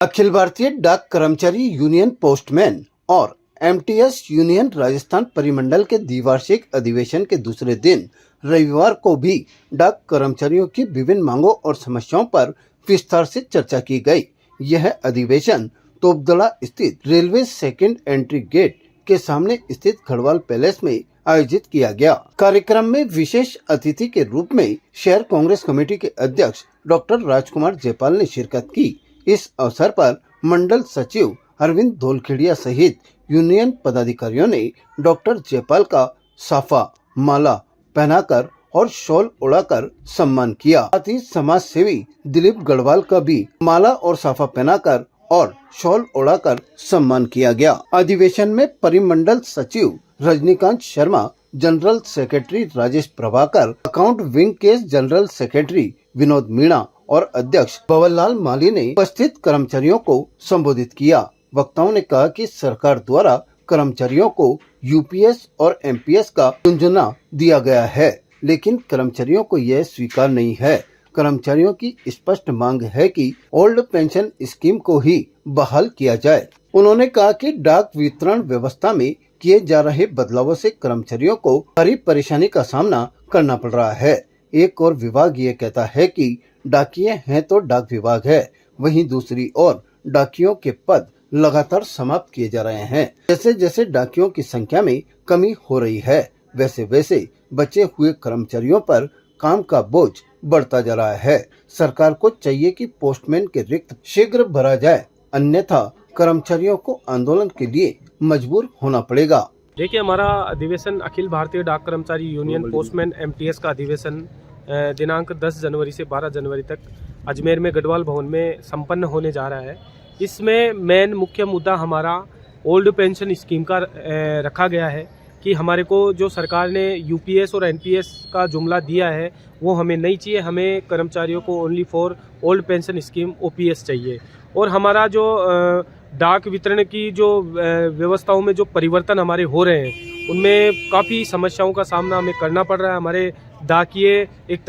अखिल भारतीय डाक कर्मचारी union postman और एमटीएस यूनियन राजस्थान परिमंडल के द्विवार्षिक अधिवेशन के दूसरे दिन रविवार को भी डाक कर्मचारियों की विभिन्न मांगों और समस्याओं पर विस्तार से चर्चा की गई। यह अधिवेशन तोपदड़ा स्थित रेलवे सेकंड एंट्री गेट के सामने स्थित खड़वाल पैलेस में आयोजित किया गया। कार्यक्रम में विशेष अतिथि के रूप में शहर कांग्रेस कमेटी के अध्यक्ष डॉक्टर राजकुमार जयपाल ने शिरकत की। इस अवसर पर मंडल सचिव अरविंद धोलखेड़िया सहित यूनियन पदाधिकारियों ने डॉक्टर जयपाल का साफा माला पहनाकर और शॉल उड़ाकर सम्मान किया। साथ ही समाज सेवी दिलीप गढ़वाल का भी माला और साफा पहनाकर और शॉल उड़ाकर सम्मान किया गया। अधिवेशन में परिमंडल सचिव Rajinikanth Sharma, general secretary Rajesh Prabhakar, account wing के जनरल सेक्रेटरी विनोद मीणा और अध्यक्ष बवललाल माली ने उपस्थित कर्मचारियों को संबोधित किया। वक्ताओं ने कहा कि सरकार द्वारा कर्मचारियों को यूपीएस और एमपीएस का योजना दिया गया है, लेकिन कर्मचारियों को यह स्वीकार नहीं है। कर्मचारियों की स्पष्ट मांग है कि ओल्ड पेंशन स्कीम को ही बहाल किया जाए। उन्होंने कहा कि डाक वितरण व्यवस्था में किए जा रहे बदलावों से कर्मचारियों को भारी परेशानी का सामना करना पड़ रहा है। एक और विभाग ये कहता है कि डाकिये हैं तो डाक विभाग है, वहीं दूसरी ओर डाकियों के पद लगातार समाप्त किए जा रहे हैं। जैसे जैसे डाकियों की संख्या में कमी हो रही है, वैसे वैसे बचे हुए कर्मचारियों पर काम का बोझ बढ़ता जा रहा है। सरकार को चाहिए कि पोस्टमैन के रिक्त शीघ्र भरा जाए, अन्यथा कर्मचारियों को आंदोलन के लिए मजबूर होना पड़ेगा। देखिए, हमारा अधिवेशन अखिल भारतीय डाक कर्मचारी यूनियन पोस्टमैन एमटीएस का अधिवेशन दिनांक 10 जनवरी से 12 जनवरी तक अजमेर में गढ़वाल भवन में संपन्न होने जा रहा है। इसमें मेन मुख्य मुद्दा हमारा ओल्ड पेंशन स्कीम का रखा गया है कि हमारे को जो सरकार ने यूपीएस और एनपीएस का जुमला दिया है वो हमें नहीं चाहिए। हमें कर्मचारियों को only for old pension scheme OPS चाहिए। और हमारा जो डाक वितरण की जो व्यवस्थाओं में जो परिवर्तन हमारे हो रहे हैं उनमें काफ़ी समस्याओं का सामना हमें करना पड़ रहा है। हमारे डाकिये एक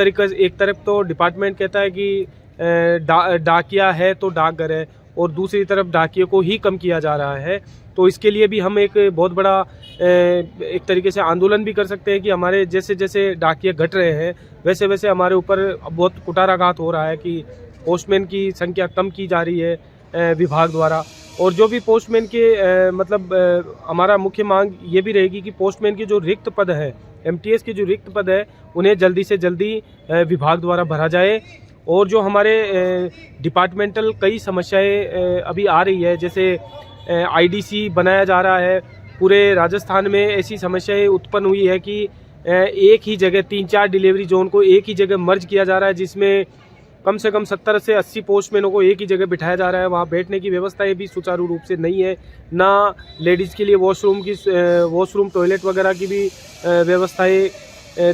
तरफ तो डिपार्टमेंट कहता है कि डाकिया है तो डाकघर है, और दूसरी तरफ डाकिये को ही कम किया जा रहा है। तो इसके लिए भी हम एक बहुत बड़ा एक तरीके से आंदोलन भी कर सकते हैं कि हमारे जैसे जैसे डाकिये घट रहे हैं वैसे वैसे हमारे ऊपर बहुत कुठाराघात हो रहा है कि पोस्टमैन की संख्या कम की जा रही है विभाग द्वारा। और जो भी पोस्टमैन के हमारा मुख्य मांग ये भी रहेगी कि पोस्टमैन की जो रिक्त पद है, एमटीएस की जो रिक्त पद है, उन्हें जल्दी से जल्दी विभाग द्वारा भरा जाए। और जो हमारे डिपार्टमेंटल कई समस्याएं अभी आ रही है, जैसे आईडीसी बनाया जा रहा है, पूरे राजस्थान में ऐसी समस्याएं उत्पन्न हुई है कि एक ही जगह 3-4 डिलीवरी जोन को एक ही जगह मर्ज किया जा रहा है, जिसमें कम से कम 70 से 80 पोस्टमैनों को एक ही जगह बिठाया जा रहा है। वहाँ बैठने की व्यवस्थाएं भी सुचारू रूप से नहीं है, ना लेडीज़ के लिए वॉशरूम टॉयलेट वगैरह की भी व्यवस्थाएं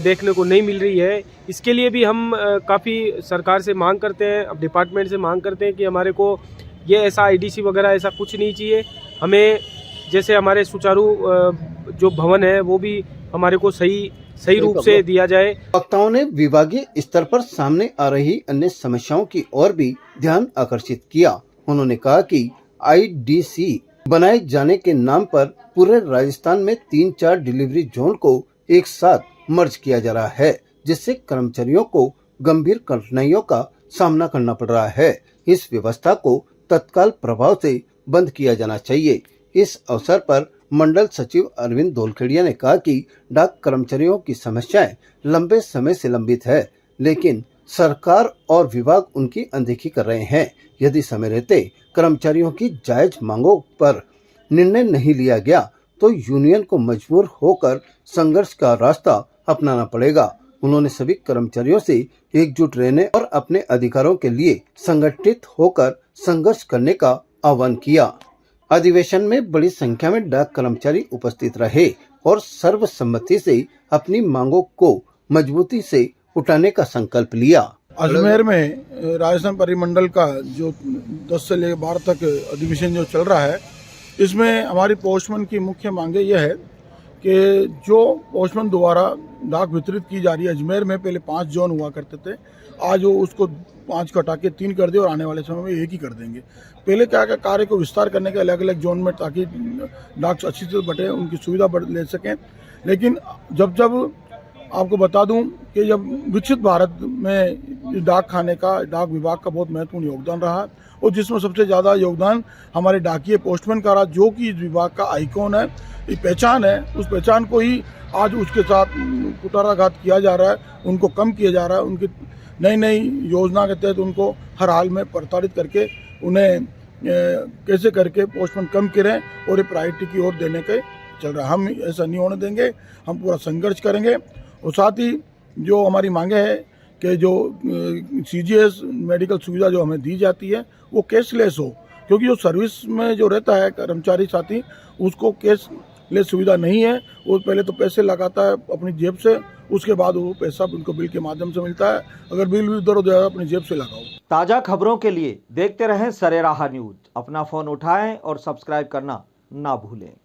देखने को नहीं मिल रही है। इसके लिए भी हम काफ़ी सरकार से मांग करते हैं, अब डिपार्टमेंट से मांग करते हैं कि हमारे को ये ऐसा आईडीसी वगैरह ऐसा कुछ नहीं चाहिए। हमें जैसे हमारे सुचारू जो भवन है वो भी हमारे को सही रूप से दिया जाए। वक्ताओं ने विभागीय स्तर पर सामने आ रही अन्य समस्याओं की ओर भी ध्यान आकर्षित किया। उन्होंने कहा कि आईडीसी बनाए जाने के नाम पर पूरे राजस्थान में 3-4 डिलीवरी जोन को एक साथ मर्ज किया जा रहा है, जिससे कर्मचारियों को गंभीर कठिनाइयों का सामना करना पड़ रहा है। इस व्यवस्था को तत्काल प्रभाव से बंद किया जाना चाहिए। इस अवसर पर मंडल सचिव अरविंद धोलखेड़िया ने कहा कि डाक कर्मचारियों की समस्याएं लंबे समय से लंबित है, लेकिन सरकार और विभाग उनकी अनदेखी कर रहे हैं। यदि समय रहते कर्मचारियों की जायज मांगों पर निर्णय नहीं लिया गया तो यूनियन को मजबूर होकर संघर्ष का रास्ता अपनाना पड़ेगा। उन्होंने सभी कर्मचारियों से एकजुट रहने और अपने अधिकारों के लिए संगठित होकर संघर्ष करने का आह्वान किया। अधिवेशन में बड़ी संख्या में डाक कर्मचारी उपस्थित रहे और सर्वसम्मति से अपनी मांगों को मजबूती से उठाने का संकल्प लिया। अजमेर में राजस्थान परिमंडल का जो 10 से लेकर 12 तक अधिवेशन जो चल रहा है, इसमें हमारी पोस्टमैन की मुख्य मांगे यह है कि जो पोस्टमैन द्वारा डाक वितरित की जा रही है, अजमेर में पहले 5 जोन हुआ करते थे, आज वो उसको 5 को हटा के 3 कर दिए और आने वाले समय में 1 ही कर देंगे। पहले क्या कार्य को विस्तार करने के अलग अलग जोन में, ताकि डाक अच्छी से बटे, उनकी सुविधा ले सकें। लेकिन जब आपको बता दूं कि जब विकसित भारत में डाक खाने का, डाक विभाग का बहुत महत्वपूर्ण योगदान रहा, और जिसमें सबसे ज़्यादा योगदान हमारे डाकिये पोस्टमैन का रहा, जो कि इस विभाग का आइकॉन है, पहचान है। उस पहचान को ही आज उसके साथ कुटाराघात किया जा रहा है, उनको कम किया जा रहा है। उनकी नई योजना के तहत उनको हर हाल में प्रताड़ित करके उन्हें कैसे करके पोस्टमैन कम करें और ये प्रायोरिटी की ओर देने के चल रहा है। हम ऐसा नहीं होने देंगे, हम पूरा संघर्ष करेंगे। और साथ ही जो हमारी मांगे है कि जो CGS मेडिकल सुविधा जो हमें दी जाती है वो कैशलेस हो, क्योंकि जो सर्विस में जो रहता है कर्मचारी साथी, उसको कैशलेस सुविधा नहीं है। वो पहले तो पैसे लगाता है अपनी जेब से, उसके बाद वो पैसा उनको बिल के माध्यम से मिलता है। अगर बिल भी उधर उधर अपनी जेब से लगाओ। ताज़ा खबरों के लिए देखते रहें सरेराह न्यूज। अपना फ़ोन उठाएं और सब्सक्राइब करना ना भूलें।